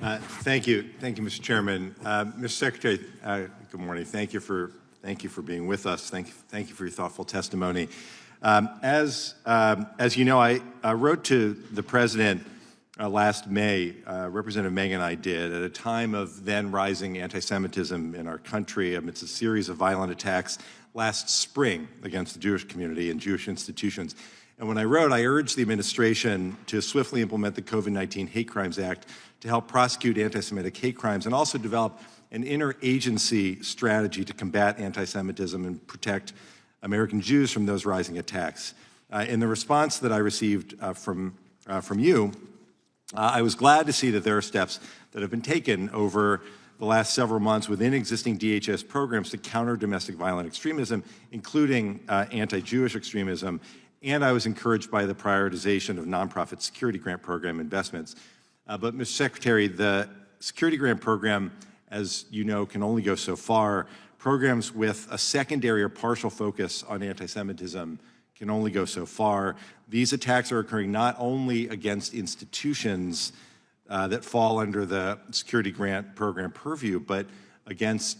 Thank you, Mr. Chairman. Mr. Secretary, good morning. Thank you for being with us. Thank you for your thoughtful testimony. As you know, I wrote to the President last May. Representative Megan and I did at a time of then rising anti-Semitism in our country amidst a series of violent attacks last spring against the Jewish community and Jewish institutions. And when I wrote, I urged the administration to swiftly implement the COVID-19 Hate Crimes Act to help prosecute anti-Semitic hate crimes and also develop an interagency strategy to combat anti-Semitism and protect American Jews from those rising attacks. In the response that I received from you, I was glad to see that there are steps that have been taken over the last several months within existing DHS programs to counter domestic violent extremism, including anti-Jewish extremism, and I was encouraged by the prioritization of nonprofit security grant program investments. But Mr. Secretary, the security grant program, as you know, can only go so far. Programs with a secondary or partial focus on anti-Semitism can only go so far. These attacks are occurring not only against institutions that fall under the security grant program purview, but against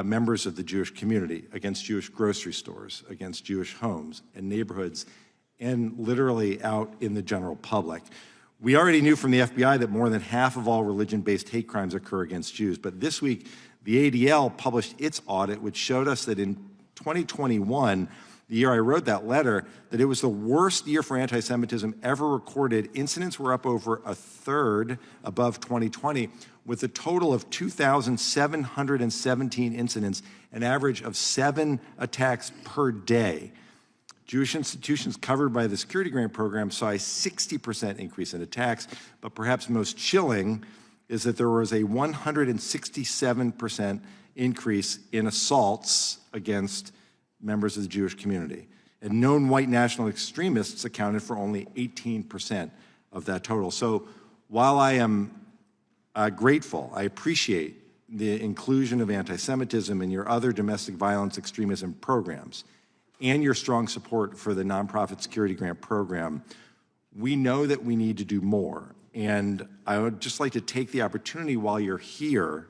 members of the Jewish community, against Jewish grocery stores, against Jewish homes and neighborhoods, and literally out in the general public. We already knew from the FBI that more than half of all religion-based hate crimes occur against Jews, but this week, the ADL published its audit, which showed us that in 2021, the year I wrote that letter, that it was the worst year for anti-Semitism ever recorded. Incidents were up over a third above 2020, with a total of 2,717 incidents, an average of 7 attacks per day. Jewish institutions covered by the security grant program saw a 60% increase in attacks, but perhaps most chilling is that there was a 167% increase in assaults against members of the Jewish community. And known white national extremists accounted for only 18% of that total. So while I am grateful, I appreciate the inclusion of anti-Semitism in your other domestic violence extremism programs and your strong support for the nonprofit security grant program, we know that we need to do more. And I would just like to take the opportunity while you're here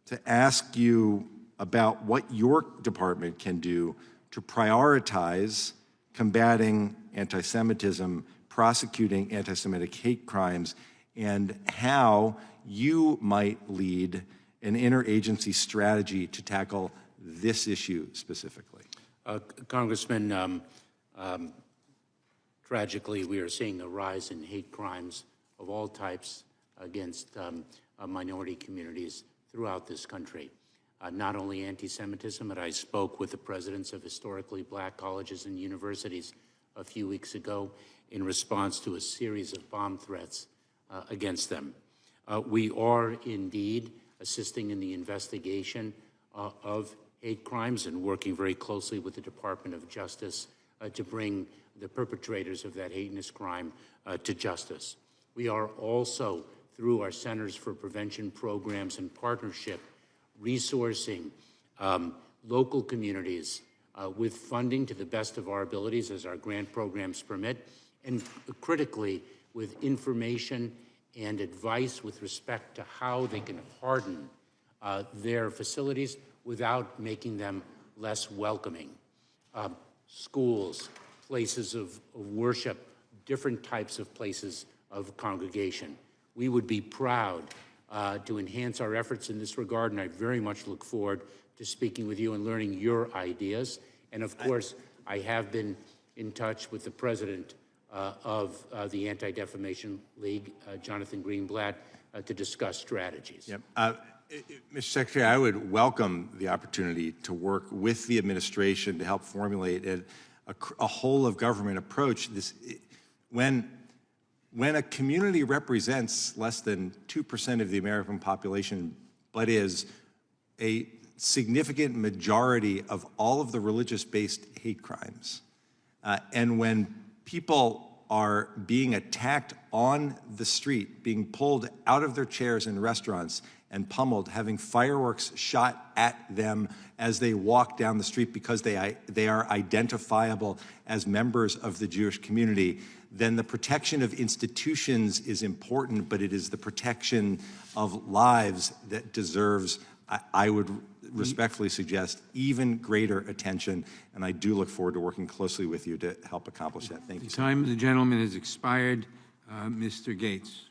to ask you about what your department can do to prioritize combating anti-Semitism, prosecuting anti-Semitic hate crimes, and how you might lead an interagency strategy to tackle this issue specifically. Congressman, tragically, we are seeing a rise in hate crimes of all types against minority communities throughout this country. Not only anti-Semitism, but I spoke with the presidents of historically black colleges and universities a few weeks ago in response to a series of bomb threats against them. We are indeed assisting in the investigation of hate crimes and working very closely with the Department of Justice to bring the perpetrators of that heinous crime to justice. We are also, through our Centers for Prevention programs and partnership, resourcing local communities with funding to the best of our abilities as our grant programs permit, and critically with information and advice with respect to how they can harden their facilities without making them less welcoming. Schools, places of worship, different types of places of congregation. We would be proud to enhance our efforts in this regard, and I very much look forward to speaking with you and learning your ideas. And of course, I have been in touch with the president of the Anti-Defamation League, Jonathan Greenblatt, to discuss strategies. Yep. Mr. Secretary, I would welcome the opportunity to work with the administration to help formulate a whole of government approach. When a community represents less than 2% of the American population, but is a significant majority of all of the religious-based hate crimes, and when people are being attacked on the street, being pulled out of their chairs in restaurants and pummeled, having fireworks shot at them as they walk down the street because they are identifiable as members of the Jewish community, then the protection of institutions is important, but it is the protection of lives that deserves, I would respectfully suggest, even greater attention, and I do look forward to working closely with you to help accomplish that. Thank you. The time of the gentleman has expired. Mr. Gates.